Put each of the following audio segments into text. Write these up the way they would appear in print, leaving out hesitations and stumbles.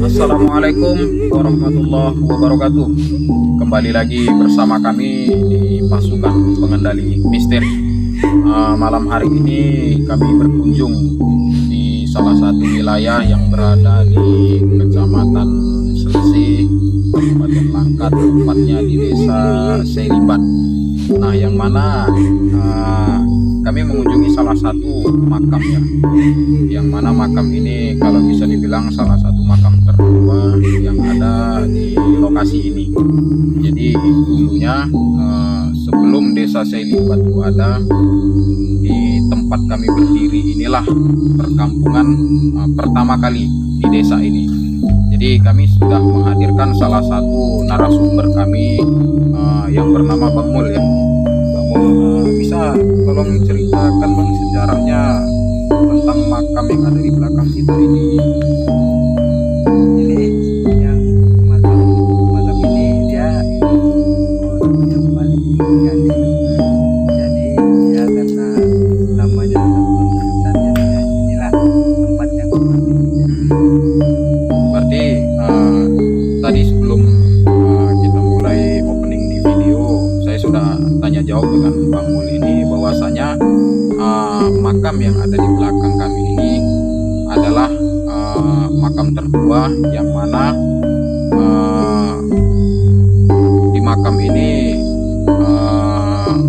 Assalamualaikum warahmatullahi wabarakatuh. Kembali lagi bersama kami di pasukan pengendali misteri. Malam hari ini kami berkunjung di salah satu wilayah yang berada di Kecamatan Selesi, Kabupaten Langkat, tepatnya di Desa Selimbat. Nah, yang mana kami mengunjungi salah satu makam ya, yang mana makam ini kalau bisa dibilang salah satu makam tertua yang ada di lokasi ini. Jadi dulunya sebelum Desa Selimbat itu ada, di tempat kami berdiri inilah perkampungan pertama kali di desa ini. Jadi kami sudah menghadirkan salah satu narasumber kami yang bernama Bang Mul ya. Bang Mul, bisa tolong ceritakan Bang sejarahnya tentang makam yang ada di belakang kita ini? Jadi yang makam ini dia yang paling tinggi. Jadi ya karena namanya belum terusan jadinya inilah tempat yang paling tinggi. Berarti tadi sebelum kita mulai opening di video, saya sudah tanya jawab dengan Bang Mul ini bahwasanya makam yang ada di belakang kami ini adalah makam tertua, yang mana di makam ini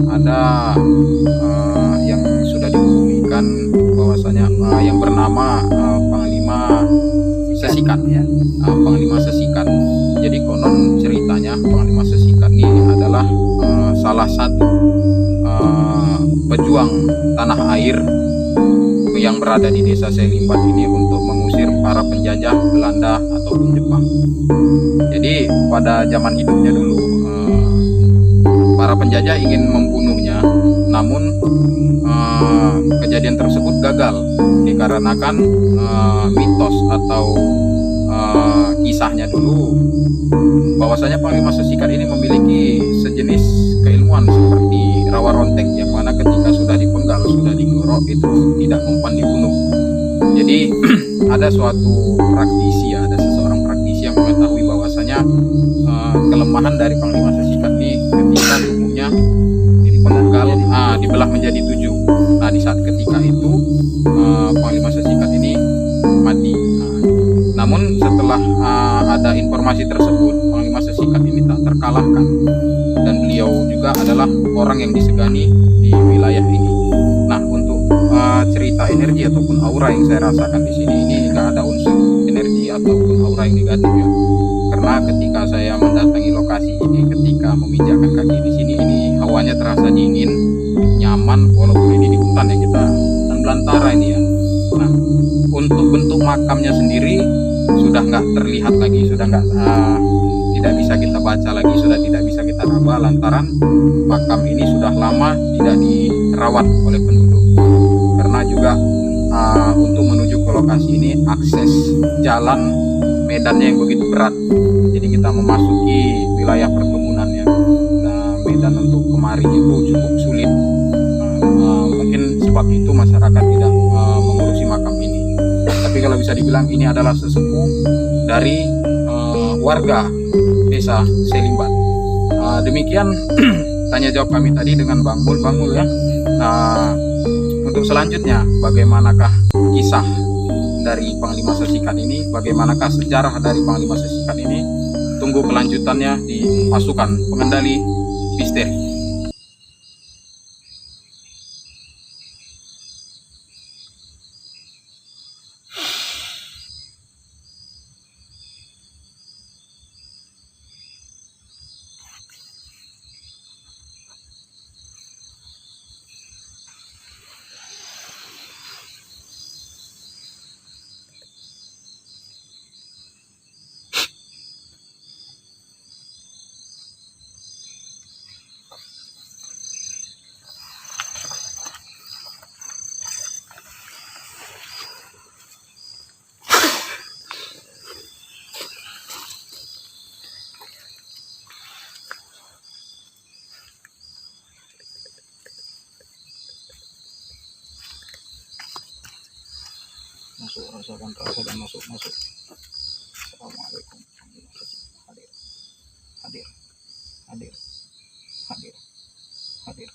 ada yang sudah dikebumikan bahwasanya yang bernama Panglima Sesikat ya, Panglima Sesikat. Jadi konon ceritanya Panglima Sesikat ini adalah salah satu pejuang tanah air yang berada di Desa Selimbat ini untuk mengusir para penjajah Belanda ataupun Jepang. Jadi pada zaman hidupnya dulu para penjajah ingin membunuhnya, namun kejadian tersebut gagal dikarenakan mitos atau kisahnya dulu bahwasanya Panglima Sesikat ini memiliki sejenis keilmuan seperti rawa rontek, yang mana ketika sudah dipenggal, sudah digorok itu tidak mempan dibunuh. Jadi ada suatu praktisi, ada seseorang praktisi yang mengetahui bahwasanya kelemahan dari Panglima Sesikat ini ketika tubuhnya dipenggal, dibelah menjadi 7. Nah, di saat ketika itu Panglima Sesikat ini mati. Namun setelah ada informasi tersebut, Panglima Sesikat ini tak terkalahkan, dan beliau juga adalah orang yang disegani di wilayah ini. Nah, untuk cerita energi ataupun aura yang saya rasakan di sini ini nggak ada unsur energi ataupun aura yang negatif ya. Karena ketika saya mendatangi lokasi ini, ketika memijakkan kaki di sini, ini hawanya terasa dingin, nyaman, walaupun ini di hutan ya, kita hutan belantara ini ya. Nah, untuk bentuk makamnya sendiri sudah nggak terlihat lagi, sudah nggak tidak bisa kita baca lagi, sudah tidak bisa kita raba lantaran makam ini sudah lama tidak dirawat oleh penduduk. Karena juga untuk menuju ke lokasi ini akses jalan medannya yang begitu berat, jadi kita memasuki wilayah perkebunannya. Nah, medan untuk kemari itu cukup sulit. Mungkin sebab itu masyarakat tidak mengurusi makam ini. Tapi kalau bisa dibilang ini adalah sesepuh dari warga Desa Selimbat. Demikian tanya jawab kami tadi dengan Bang Mul ya. Untuk selanjutnya, bagaimanakah kisah dari Panglima Sesikat ini, bagaimanakah sejarah dari Panglima Sesikat ini, tunggu kelanjutannya di pasukan pengendali misteri. masuk, rasakan masuk. Assalamualaikum. Hadir, hadir, hadir, hadir, hadir.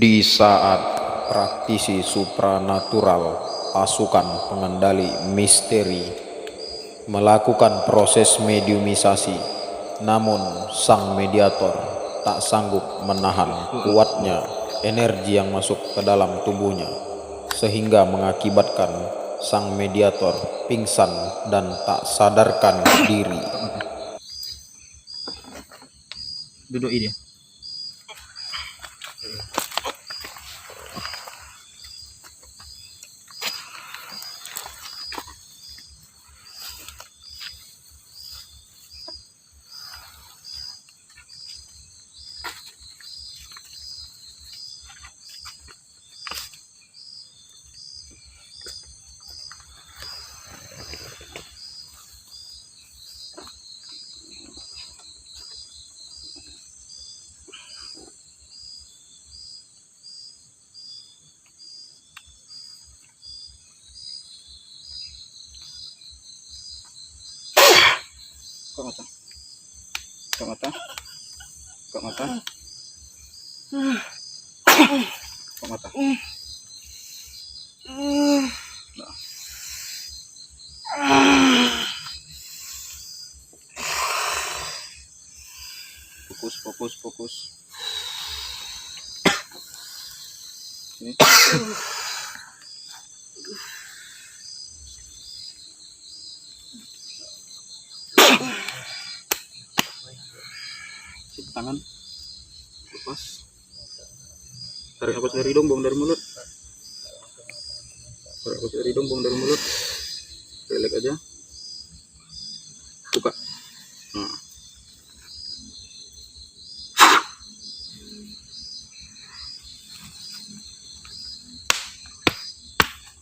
Di saat praktisi supranatural, pasukan pengendali misteri, melakukan proses mediumisasi, namun sang mediator tak sanggup menahan kuatnya energi yang masuk ke dalam tubuhnya, sehingga mengakibatkan sang mediator pingsan dan tak sadarkan diri. Duduk ini. Buka mata. Nah. Fokus. Ini. Tangan lepas, tarik nafas dari hidung, buang dari mulut, relax aja, buka. Nah.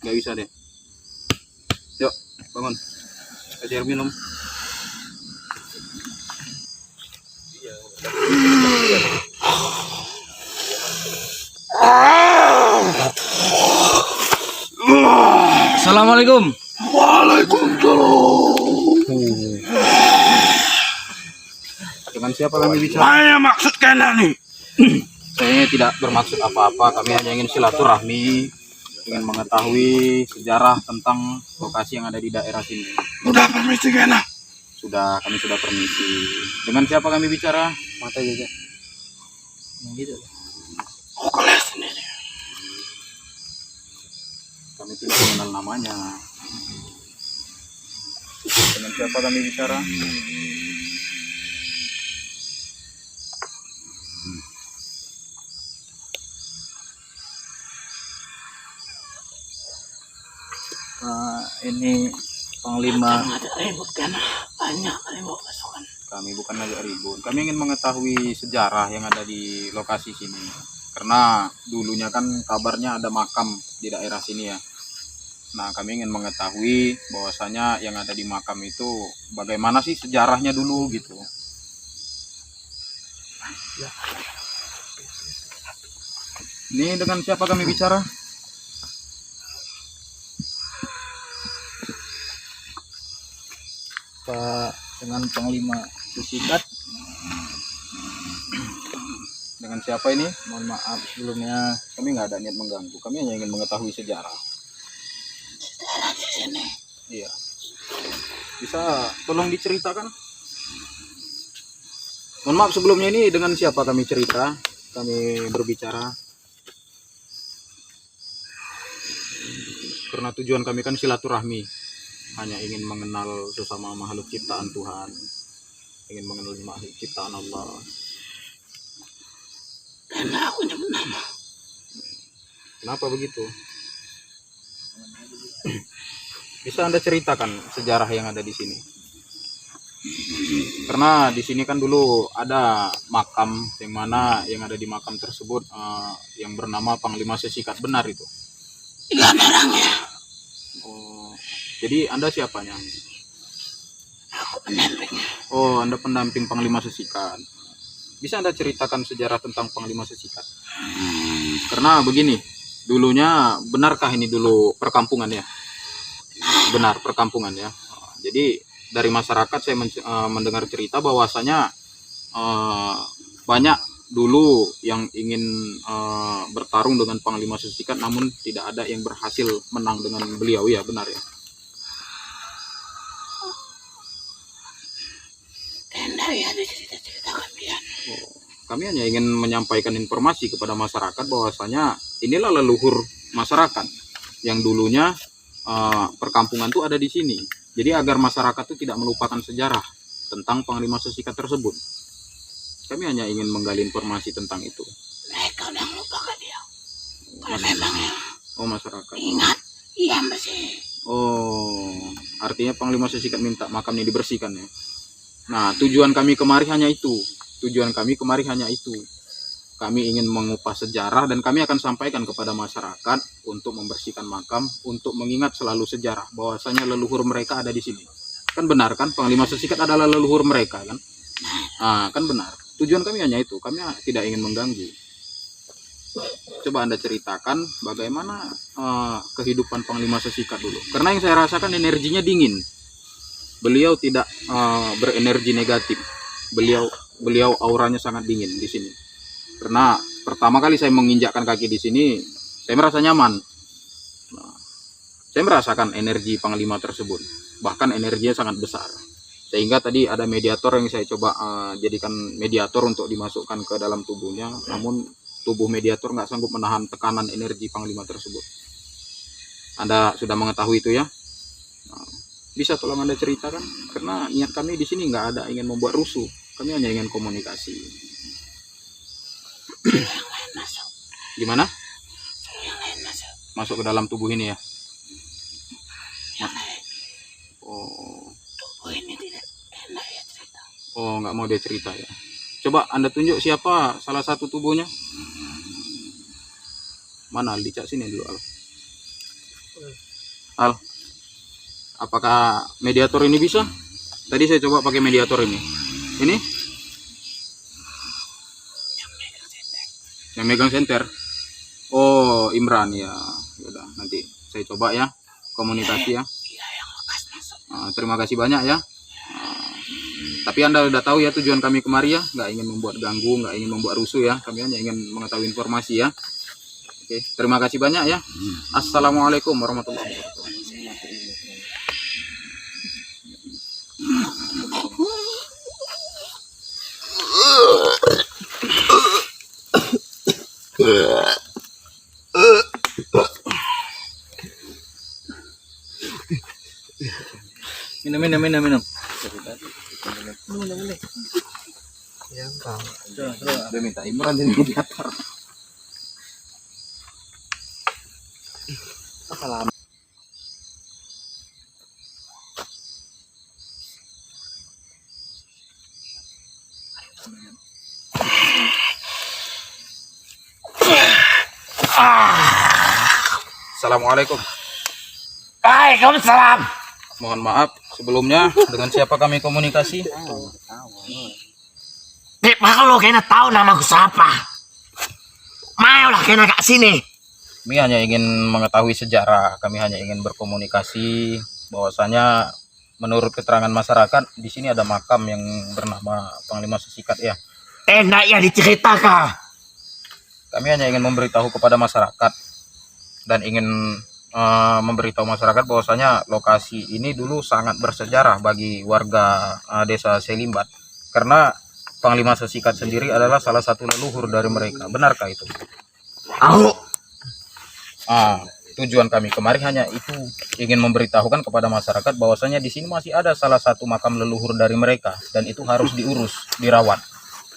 Nggak bisa deh, yuk bangun, kasih air minum. Assalamualaikum. Dengan siapa kami bicara? Saya maksud kalian nih. Saya tidak bermaksud apa-apa, kami hanya ingin silaturahmi, ingin mengetahui sejarah tentang lokasi yang ada di daerah sini. Udah permisi kalian. Kami sudah permisi. Dengan siapa kami bicara? Mata juga. Yang gitu. Oh, kalian sendiri. Kami tidak mengenal namanya. Dengan siapa kami bicara? Ini Panglima. Ada ribut kan? Banyak ribut pasukan. Kami bukan ngajak ribut. Kami ingin mengetahui sejarah yang ada di lokasi sini. Karena dulunya kan kabarnya ada makam di daerah sini ya. Nah, kami ingin mengetahui bahwasanya yang ada di makam itu bagaimana sih sejarahnya dulu gitu. Ini dengan siapa kami bicara? Pak, dengan Panglima Susikat. Dengan siapa ini? Mohon maaf sebelumnya. Kami nggak ada niat mengganggu. Kami hanya ingin mengetahui sejarah. Iya. Bisa tolong diceritakan? Mohon maaf sebelumnya, ini dengan siapa kami cerita, kami berbicara? Karena tujuan kami kan silaturahmi, hanya ingin mengenal sesama makhluk ciptaan Tuhan, ingin mengenal makhluk ciptaan Allah. Karena aku nyebut nama. Kenapa begitu? Bisa Anda ceritakan sejarah yang ada di sini? Karena di sini kan dulu ada makam, yang mana yang ada di makam tersebut yang bernama Panglima Sesikat, benar itu? Iya orangnya. Oh, jadi Anda siapanya? Aku pendampingnya. Oh, Anda pendamping Panglima Sesikat. Bisa Anda ceritakan sejarah tentang Panglima Sesikat? Karena begini, dulunya, benarkah ini dulu perkampungan ya? Benar, perkampungan ya. Jadi dari masyarakat saya mendengar cerita bahwasanya banyak dulu yang ingin bertarung dengan Panglima Sesikat, namun tidak ada yang berhasil menang dengan beliau, ya benar ya? Tidak ya ada cerita-cerita kalian. Oh, kami hanya ingin menyampaikan informasi kepada masyarakat bahwasanya inilah leluhur masyarakat yang dulunya perkampungan itu ada di sini. Jadi agar masyarakat itu tidak melupakan sejarah tentang Panglima Sesikat tersebut. Kami hanya ingin menggali informasi tentang itu. Mereka udah melupakan dia. Kalau memangnya Oh, masyarakat. ingat, iya masih. Oh, artinya Panglima Sesikat minta makamnya dibersihkan ya. Nah, tujuan kami kemari hanya itu. Tujuan kami kemari hanya itu. Kami ingin mengupas sejarah dan kami akan sampaikan kepada masyarakat untuk membersihkan makam, untuk mengingat selalu sejarah bahwasanya leluhur mereka ada di sini. Kan benar kan, Panglima Sesikat adalah leluhur mereka kan? Kan benar. Tujuan kami hanya itu. Kami tidak ingin mengganggu. Coba Anda ceritakan bagaimana kehidupan Panglima Sesikat dulu. Karena yang saya rasakan energinya dingin. Beliau tidak berenergi negatif. Beliau auranya sangat dingin di sini. Karena pertama kali saya menginjakkan kaki di sini, saya merasa nyaman. Nah, saya merasakan energi Panglima tersebut. Bahkan energinya sangat besar. Sehingga tadi ada mediator yang saya coba jadikan mediator untuk dimasukkan ke dalam tubuhnya. Namun tubuh mediator nggak sanggup menahan tekanan energi Panglima tersebut. Anda sudah mengetahui itu ya? Nah, bisa tolong Anda ceritakan? Karena niat kami di sini nggak ada ingin membuat rusuh. Kami hanya ingin komunikasi. Yang lain masuk. Gimana? Yang lain masuk. Masuk ke dalam tubuh ini ya? Yang lain. Oh, Tubuh ini tidak enak ya cerita. oh nggak mau dia cerita ya? Coba Anda tunjuk siapa salah satu tubuhnya? Mana Al? Dicak sini dulu Al. Al, apakah mediator ini bisa? Tadi saya coba pakai mediator ini. Ini? Yang megang senter. Oh, Imran ya. Udah, nanti saya coba ya komunikasi ya. Iya yang lekas masuk. Terima kasih banyak ya. Tapi Anda udah tahu ya tujuan kami kemari ya, nggak ingin membuat ganggu, nggak ingin membuat rusuh ya. Kami hanya ingin mengetahui informasi ya. Oke, terima kasih banyak ya. Assalamualaikum warahmatullahi wabarakatuh. Minum. Boleh. Ya, Bang. Udah minta Imran jadi mediator. Salam. Assalamualaikum. Waalaikumsalam. Mohon maaf sebelumnya, dengan siapa kami komunikasi? Nek kalau kena tahu namaku siapa. Mayolah kena kat sini. Kami hanya ingin mengetahui sejarah, kami hanya ingin berkomunikasi bahwasanya menurut keterangan masyarakat di sini ada makam yang bernama Panglima Sesikat ya. Enak ya diceritakan. Kami hanya ingin memberitahu kepada masyarakat dan ingin memberitahu masyarakat bahwasanya lokasi ini dulu sangat bersejarah bagi warga desa Selimbat, karena Panglima Sesikat sendiri adalah salah satu leluhur dari mereka. Benarkah itu? Tahu. Tujuan kami kemarin hanya itu, ingin memberitahukan kepada masyarakat bahwasanya di sini masih ada salah satu makam leluhur dari mereka, dan itu harus diurus, dirawat,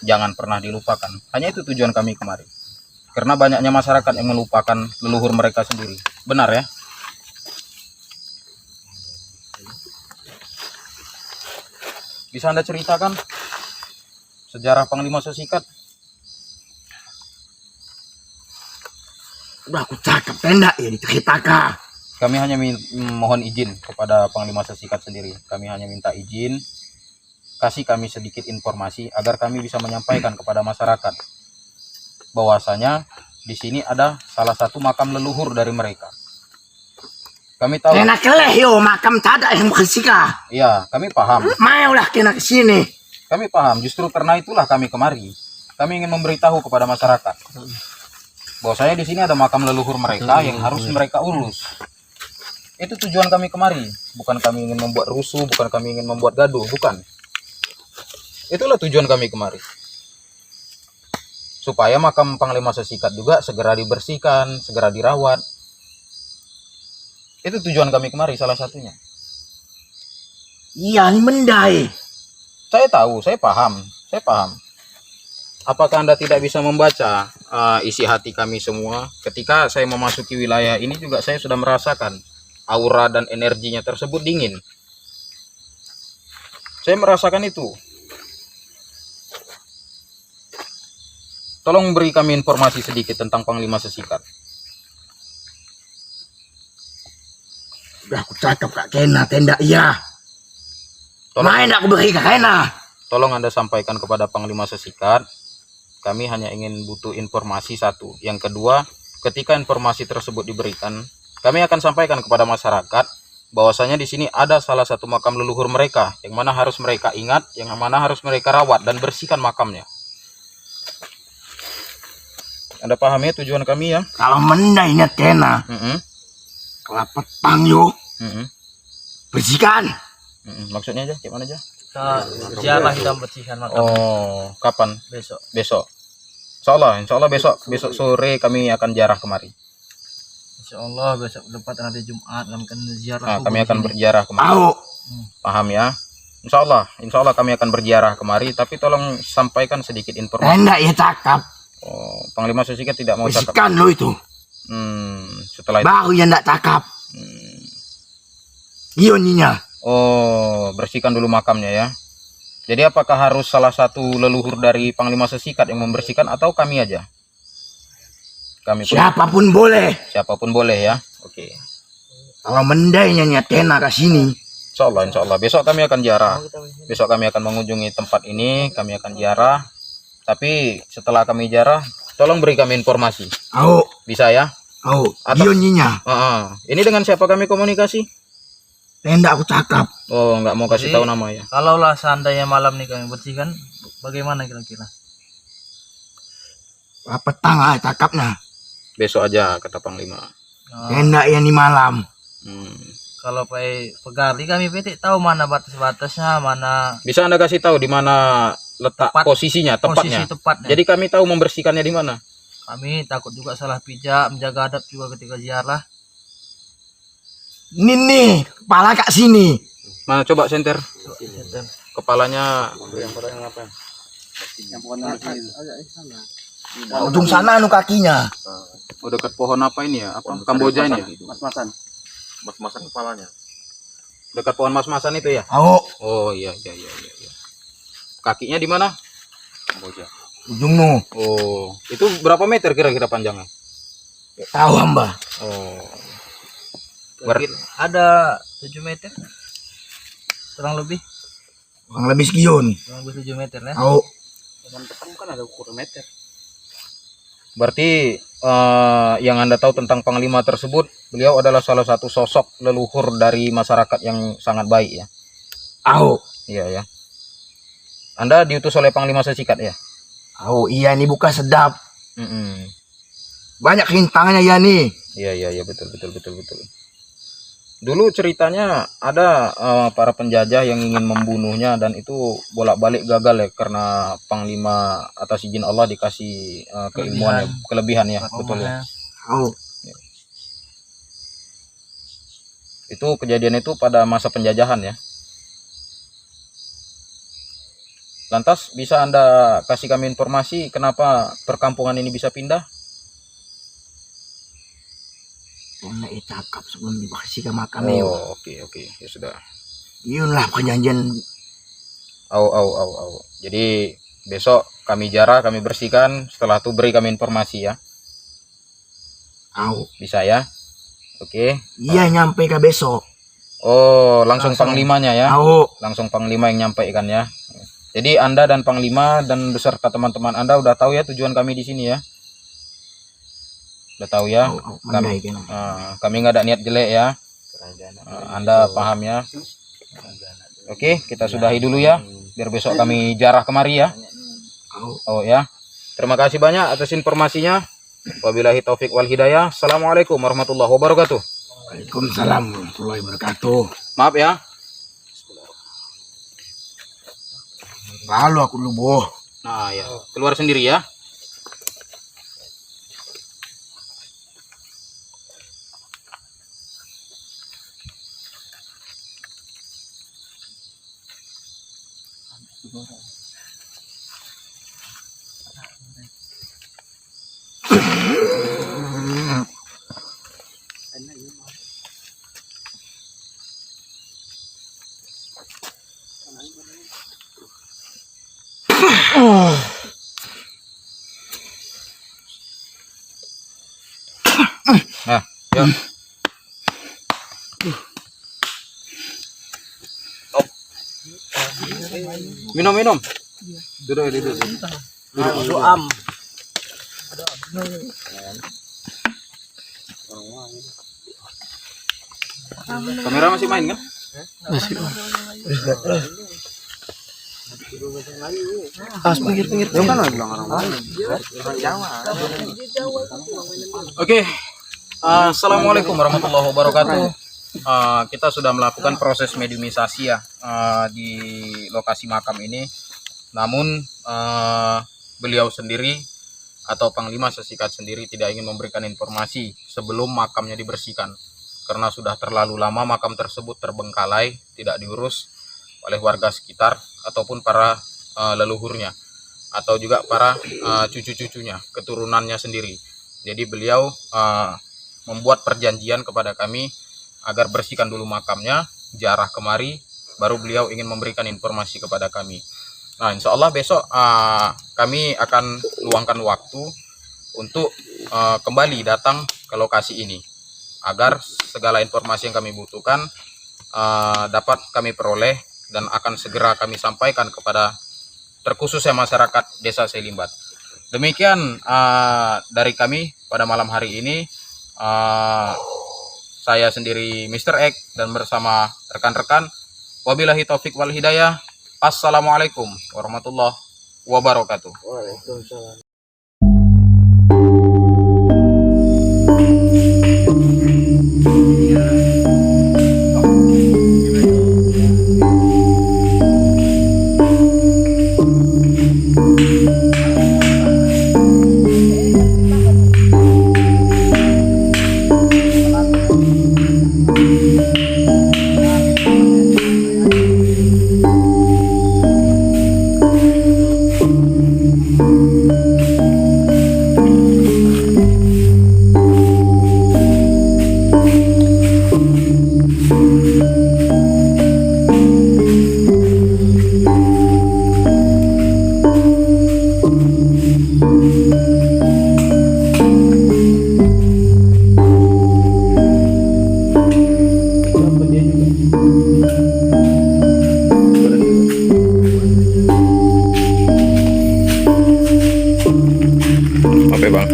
jangan pernah dilupakan. Hanya itu tujuan kami kemarin, karena banyaknya masyarakat yang melupakan leluhur mereka sendiri. Benar ya? Bisa Anda ceritakan sejarah Panglima Sesikat? Udah aku cakap tenda ya diceritakan. Kami hanya mohon izin kepada Panglima Sesikat sendiri. Kami hanya minta izin, kasih kami sedikit informasi agar kami bisa menyampaikan kepada masyarakat bahwasanya di sini ada salah satu makam leluhur dari mereka. Kami tahu. Kena keleh yo makam tada yang bersika. Iya, kami paham. Mau lah kena ke sini. Kami paham. Justru karena itulah kami kemari. Kami ingin memberitahu kepada masyarakat bahwasanya di sini ada makam leluhur mereka yang harus mereka urus. Itu tujuan kami kemari. Bukan kami ingin membuat rusuh, bukan kami ingin membuat gaduh, bukan. Itulah tujuan kami kemari. Supaya makam Panglima Sesikat juga segera dibersihkan, segera dirawat. Itu tujuan kami kemari salah satunya. Iya, ini mendai. Saya tahu, saya paham. Apakah Anda tidak bisa membaca isi hati kami semua? Ketika saya memasuki wilayah ini juga saya sudah merasakan aura dan energinya tersebut dingin. Saya merasakan itu. Tolong beri kami informasi sedikit tentang Panglima Sesikat. Udah aku cakap kak kena tenda iya. Main aku beri kak kena. Tolong Anda sampaikan kepada Panglima Sesikat. Kami hanya ingin butuh informasi satu. Yang kedua, ketika informasi tersebut diberikan, kami akan sampaikan kepada masyarakat bahwasanya di sini ada salah satu makam leluhur mereka, yang mana harus mereka ingat, yang mana harus mereka rawat dan bersihkan makamnya. Anda pahami ya tujuan kami ya? Kalau mendainya kena, kalau petang yo, bersihkan. Maksudnya aja, gimana aja? Ziarah kita bersihkan makam. Oh, kapan? Besok. Insya Allah besok sore kami akan ziarah kemari. Insya Allah besok lepas nanti Jumat kami akan ziarah. Kami akan berziarah kemari. Tahu. Paham ya? Insya Allah kami akan berziarah kemari. Tapi tolong sampaikan sedikit informasi. Tenda ya cakap. Oh, Panglima Sesikat tidak mau cakap. Bersihkan lo itu. Setelah itu. Baru yang tak cakap. Ioninya. Oh, bersihkan dulu makamnya ya. Jadi apakah harus salah satu leluhur dari Panglima Sesikat yang membersihkan atau kami aja? Kami pun, siapapun boleh ya. Oke. Kalau mendainya nyatena ke sini. Insya Allah. Besok kami akan ziarah. Besok kami akan mengunjungi tempat ini. Kami akan ziarah. Tapi setelah kami ziarah, tolong beri kami informasi. Bisa ya? Ioninya. Ini dengan siapa kami komunikasi? Tenda aku cakap. Oh, nggak mau kasih tahu nama ya. Kalaulah seandainya malam nih kami bersihkan, bagaimana kira-kira? Petang ah cakapnya. Besok aja kata Panglima. Tenda yang di malam. Kalau pegari kami petik tahu mana batas-batasnya, mana. Bisa Anda kasih tahu di mana letak posisinya, tepatnya. Posisi tepatnya. Jadi kami tahu membersihkannya di mana. Kami takut juga salah pijak, menjaga adab juga ketika ziarah. Ini kepala kak sini. Mana coba senter. Kepalanya Ujung sana anu kakinya. oh, dekat pohon apa ini ya? Apa Kamboja ini ya? Mas-masan kepalanya. Dekat pohon mas-masan itu ya? Oh iya. Kakinya di mana? Kamboja. Ujung nu. Oh, itu berapa meter kira-kira panjangnya? Tahu hamba. Oh. Ada 7 meter. Kurang lebih sekian. kurang lebih 7 meter ya. Kan ada ukuran meter. Berarti yang Anda tahu tentang Panglima tersebut, beliau adalah salah satu sosok leluhur dari masyarakat yang sangat baik ya. Iya ya. Anda diutus oleh Panglima Sesikat ya? Iya ini bukan sedap. Banyak rintangannya ya nih. Iya, betul. Dulu ceritanya ada para penjajah yang ingin membunuhnya dan itu bolak-balik gagal ya karena Panglima atas izin Allah dikasih keilmuan ya, kelebihan ya, betul ya. Oh, Itu kejadian itu pada masa penjajahan ya. Lantas bisa Anda kasih kami informasi kenapa perkampungan ini bisa pindah? karena cakap sebelum dikasih ke makam itu. Oh, oke, ya sudah. Iyulah perjanjian. Jadi besok kami jarah, kami bersihkan, setelah itu beri kami informasi ya. Bisa ya? Oke. Iya nyampe ke besok. Oh, langsung panglimanya ya? Langsung Panglima yang nyampaikan ya. Jadi Anda dan Panglima dan beserta teman-teman Anda udah tahu ya tujuan kami di sini ya? Udah tahu ya? Kami nggak ada niat jelek ya. Anda paham ya? Oke, kita sudahi dulu ya. Biar besok kami jarah kemari ya. Oh ya. Terima kasih banyak atas informasinya. Wabillahi taufik wal hidayah. Assalamualaikum warahmatullahi wabarakatuh. Waalaikumsalam warahmatullahi wabarakatuh. Maaf ya. Lalu aku lubuh. Nah ya, keluar sendiri ya. Nah, yuk. Minum. Duduk. Doam. Kamera masih main kan? Pinggir kan bilang orang Jawa. Oke. Assalamualaikum warahmatullahi wabarakatuh. Kita sudah melakukan proses mediumisasi ya di lokasi makam ini. Namun beliau sendiri atau Panglima Sesikat sendiri tidak ingin memberikan informasi sebelum makamnya dibersihkan. Karena sudah terlalu lama makam tersebut terbengkalai, tidak diurus oleh warga sekitar ataupun para leluhurnya atau juga para cucu-cucunya, keturunannya sendiri. Jadi beliau membuat perjanjian kepada kami agar bersihkan dulu makamnya, jarah kemari, baru beliau ingin memberikan informasi kepada kami. Nah, insya Allah besok kami akan luangkan waktu untuk kembali datang ke lokasi ini agar segala informasi yang kami butuhkan dapat kami peroleh dan akan segera kami sampaikan kepada terkhususnya masyarakat Desa Selimbat. Demikian dari kami pada malam hari ini. Saya sendiri Mr. X dan bersama rekan-rekan. Wabillahi taufik wal hidayah. Assalamualaikum warahmatullahi wabarakatuh. Waalaikumsalam. Oke bang.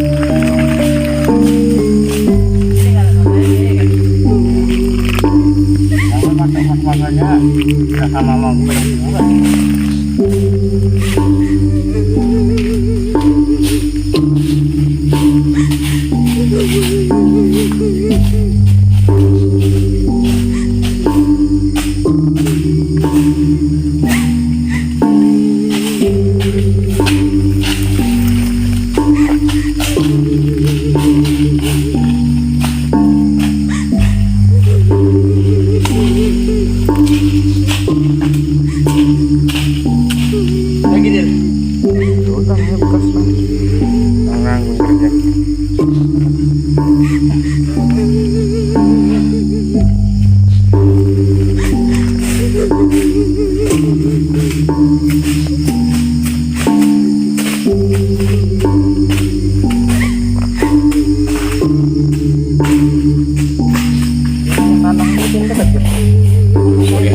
Makanya udah sama mama juga.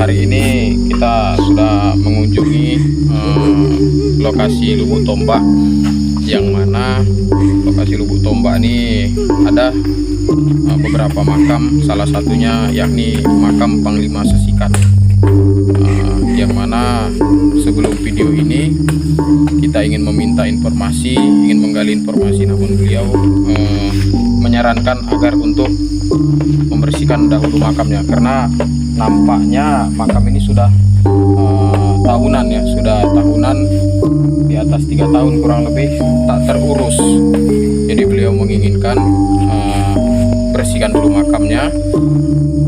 hari ini kita sudah mengunjungi lokasi Lubuk Tombak, yang mana lokasi Lubuk Tombak ini ada beberapa makam, salah satunya yakni makam Panglima Sesikat, yang mana sebelum video ini kita ingin meminta informasi, ingin menggali informasi, namun beliau menyarankan agar untuk membersihkan dahulu makamnya, karena nampaknya makam ini sudah tahunan ya, sudah tahunan, di atas 3 tahun kurang lebih tak terurus. Jadi beliau menginginkan bersihkan dulu makamnya,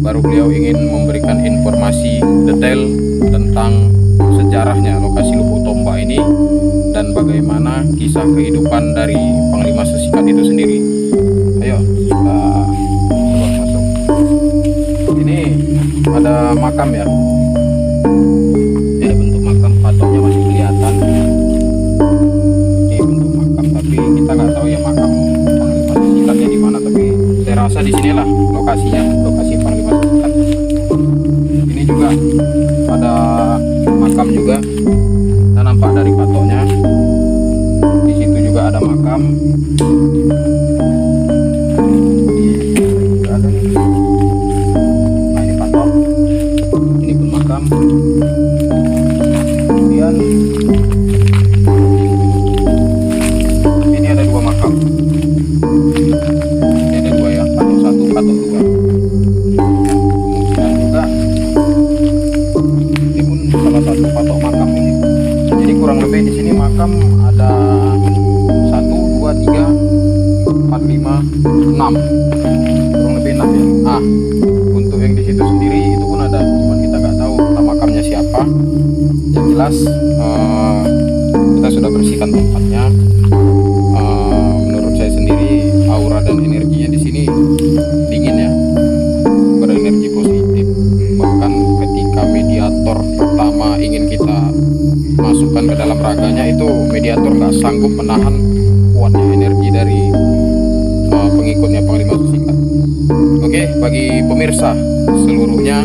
baru beliau ingin memberikan informasi detail tentang sejarahnya lokasi Lubuk Tombak ini dan bagaimana kisah kehidupan dari Panglima Sesikat itu sendiri. Ayo kita coba masuk. Ini ada makam ya. Ini bentuk makam, patoknya masih kelihatan. Ini bentuk makam, tapi kita nggak tahu ya makam Panglima Sesikatnya di mana. Tapi saya rasa di sinilah lokasinya, lokasi Panglima Sesikat. Ini juga ada makam juga. Kita nampak dari patoknya. Di situ juga ada makam. Juga ada nih. Nah, ini patok. Ini pun makam. Kemudian ini ada 2 makam. Ini ada 2 ya, patok 1, patok 2. Kemudian juga ini pun salah satu patok makam ini. Jadi kurang lebih di sini makam ada 1, 2, 3, 4, 5, 6. Kurang lebih 6 ya. Ah, untuk yang di situ sendiri itu pun ada, cuman kita nggak tahu nama makamnya siapa. Yang jelas kita sudah bersihkan tempatnya. Menurut saya sendiri aura dan energinya di sini dingin ya, berenergi positif. Bahkan ketika mediator pertama ingin kita masukkan ke dalam raganya, itu mediator nggak sanggup menahan kuatnya energi dari pengikutnya Panglima Sesikat. Oke, bagi pemirsa seluruhnya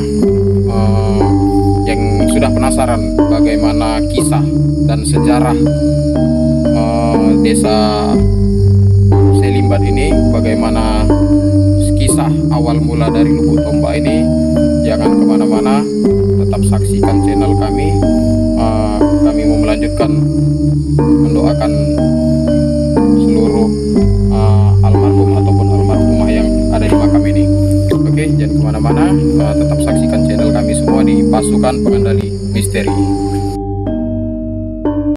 yang sudah penasaran bagaimana kisah dan sejarah desa Selimbat ini, bagaimana kisah awal mula dari Lubuk Tombak ini, jangan kemana-mana, tetap saksikan channel kami. Kami mau melanjutkan mendoakan seluruh almarhum ataupun almarhumah yang ada di makam ini. Oke, jangan kemana-mana, tetap saksikan channel kami semua di Pasukan Pengendali Misteri.